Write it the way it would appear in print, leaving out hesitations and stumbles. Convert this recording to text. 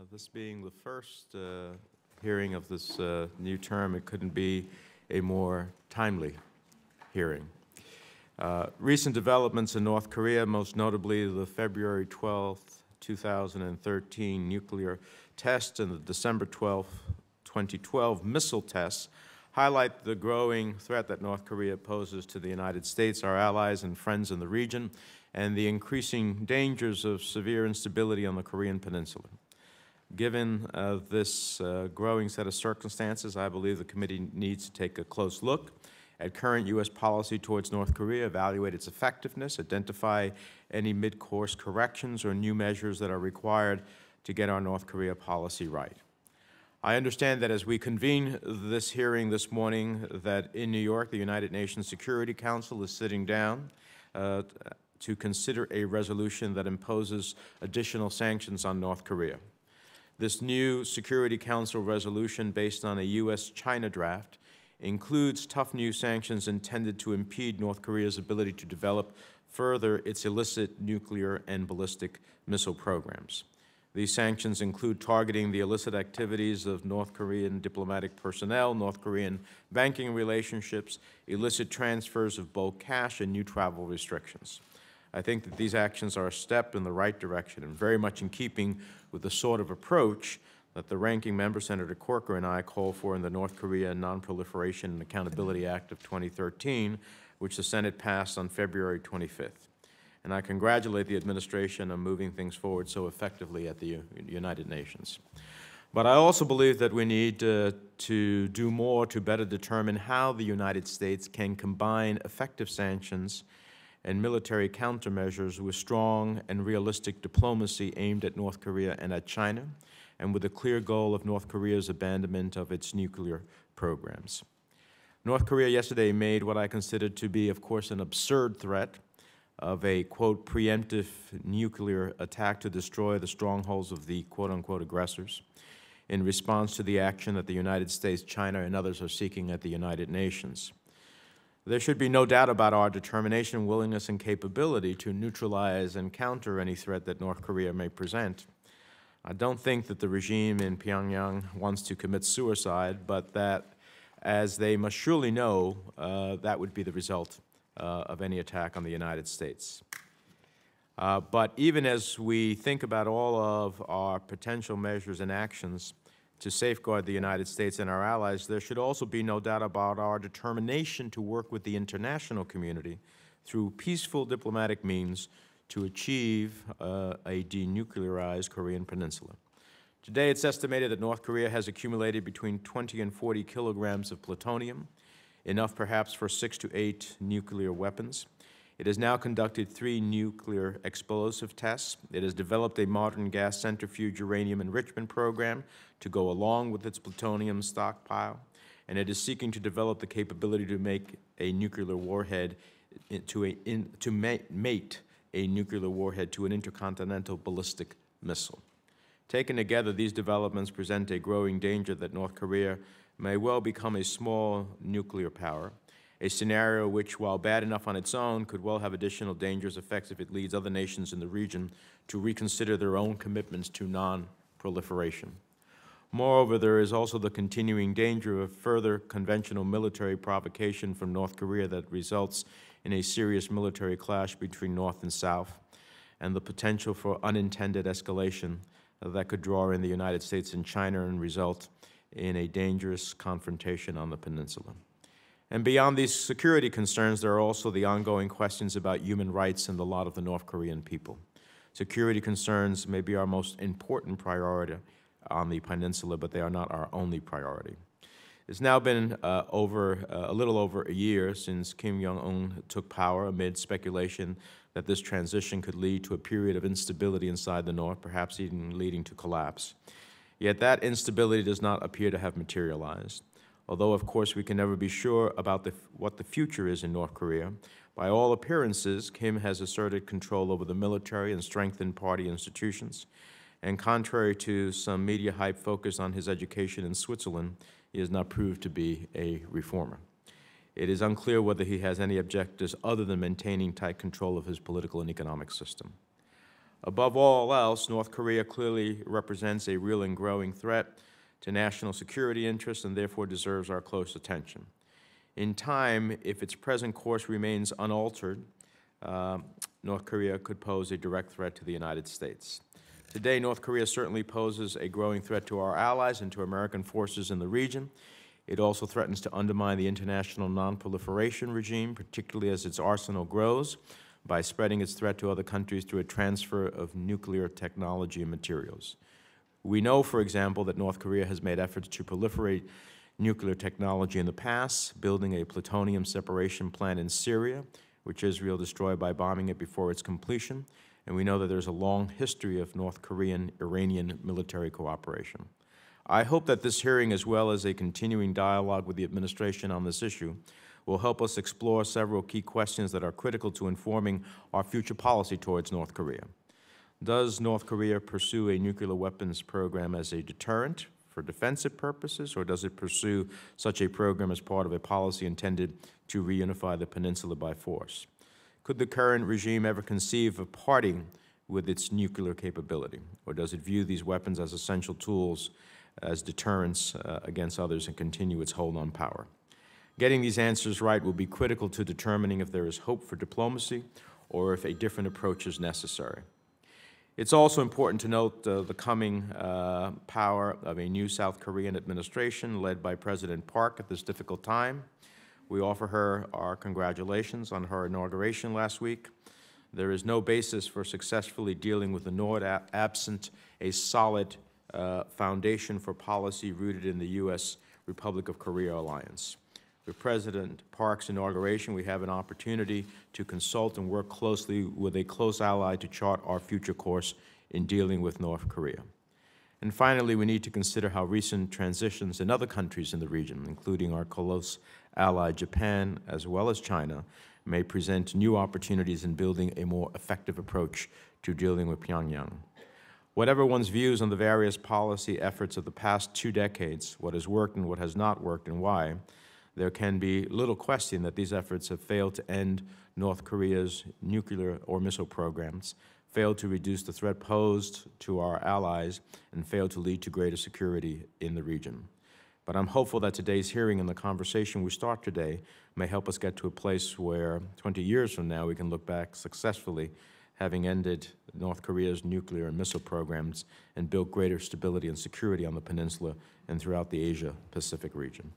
This being the first hearing of this new term, it couldn't be a more timely hearing. Recent developments in North Korea, most notably the February 12, 2013 nuclear test and the December 12, 2012 missile tests, highlight the growing threat that North Korea poses to the United States, our allies and friends in the region, and the increasing dangers of severe instability on the Korean Peninsula. Given this growing set of circumstances, I believe the committee needs to take a close look at current U.S. policy towards North Korea, evaluate its effectiveness, identify any mid-course corrections or new measures that are required to get our North Korea policy right. I understand that as we convene this hearing this morning, that in New York, the United Nations Security Council is sitting down to consider a resolution that imposes additional sanctions on North Korea. This new Security Council resolution, based on a U.S.-China draft, includes tough new sanctions intended to impede North Korea's ability to develop further its illicit nuclear and ballistic missile programs. These sanctions include targeting the illicit activities of North Korean diplomatic personnel, North Korean banking relationships, illicit transfers of bulk cash, and new travel restrictions. I think that these actions are a step in the right direction and very much in keeping with the sort of approach that the ranking member, Senator Corker, and I call for in the North Korea Non-Proliferation and Accountability Act of 2013, which the Senate passed on February 25th. And I congratulate the administration on moving things forward so effectively at the United Nations. But I also believe that we need to do more to better determine how the United States can combine effective sanctions and military countermeasures with strong and realistic diplomacy aimed at North Korea and at China, and with a clear goal of North Korea's abandonment of its nuclear programs. North Korea yesterday made what I considered to be, of course, an absurd threat of a, quote, preemptive nuclear attack to destroy the strongholds of the, quote, unquote, aggressors in response to the action that the United States, China, and others are seeking at the United Nations. There should be no doubt about our determination, willingness, and capability to neutralize and counter any threat that North Korea may present. I don't think that the regime in Pyongyang wants to commit suicide, but that, as they must surely know, that would be the result of any attack on the United States. But even as we think about all of our potential measures and actions to safeguard the United States and our allies, there should also be no doubt about our determination to work with the international community through peaceful diplomatic means to achieve a denuclearized Korean peninsula. Today, it's estimated that North Korea has accumulated between 20 and 40 kilograms of plutonium, enough perhaps for 6 to 8 nuclear weapons. It has now conducted 3 nuclear explosive tests. It has developed a modern gas centrifuge uranium enrichment program to go along with its plutonium stockpile, and it is seeking to develop the capability to make a nuclear warhead mate a nuclear warhead to an intercontinental ballistic missile. Taken together, these developments present a growing danger that North Korea may well become a small nuclear power, a scenario which, while bad enough on its own, could well have additional dangerous effects if it leads other nations in the region to reconsider their own commitments to non-proliferation. Moreover, there is also the continuing danger of further conventional military provocation from North Korea that results in a serious military clash between North and South, and the potential for unintended escalation that could draw in the United States and China and result in a dangerous confrontation on the peninsula. And beyond these security concerns, there are also the ongoing questions about human rights and the lot of the North Korean people. Security concerns may be our most important priority on the peninsula, but they are not our only priority. It's now been a little over a year since Kim Jong-un took power amid speculation that this transition could lead to a period of instability inside the North, perhaps even leading to collapse. Yet that instability does not appear to have materialized. Although, of course, we can never be sure about what the future is in North Korea, by all appearances, Kim has asserted control over the military and strengthened party institutions. And contrary to some media hype focused on his education in Switzerland, he has not proved to be a reformer. It is unclear whether he has any objectives other than maintaining tight control of his political and economic system. Above all else, North Korea clearly represents a real and growing threat to national security interests and therefore deserves our close attention. In time, if its present course remains unaltered, North Korea could pose a direct threat to the United States. Today, North Korea certainly poses a growing threat to our allies and to American forces in the region. It also threatens to undermine the international non-proliferation regime, particularly as its arsenal grows, by spreading its threat to other countries through a transfer of nuclear technology and materials. We know, for example, that North Korea has made efforts to proliferate nuclear technology in the past, building a plutonium separation plant in Syria, which Israel destroyed by bombing it before its completion. And we know that there's a long history of North Korean-Iranian military cooperation. I hope that this hearing, as well as a continuing dialogue with the administration on this issue, will help us explore several key questions that are critical to informing our future policy towards North Korea. Does North Korea pursue a nuclear weapons program as a deterrent for defensive purposes, or does it pursue such a program as part of a policy intended to reunify the peninsula by force? Could the current regime ever conceive of parting with its nuclear capability, or does it view these weapons as essential tools as deterrents against others and continue its hold on power? Getting these answers right will be critical to determining if there is hope for diplomacy or if a different approach is necessary. It's also important to note the coming power of a new South Korean administration led by President Park at this difficult time. We offer her our congratulations on her inauguration last week. There is no basis for successfully dealing with the North absent a solid foundation for policy rooted in the U.S. Republic of Korea alliance. With President Park's inauguration, we have an opportunity to consult and work closely with a close ally to chart our future course in dealing with North Korea. And finally, we need to consider how recent transitions in other countries in the region, including our close ally Japan as well as China, may present new opportunities in building a more effective approach to dealing with Pyongyang. Whatever one's views on the various policy efforts of the past 2 decades, what has worked and what has not worked and why, there can be little question that these efforts have failed to end North Korea's nuclear or missile programs, failed to reduce the threat posed to our allies, and failed to lead to greater security in the region. But I'm hopeful that today's hearing and the conversation we start today may help us get to a place where 20 years from now we can look back successfully, having ended North Korea's nuclear and missile programs and built greater stability and security on the peninsula and throughout the Asia-Pacific region.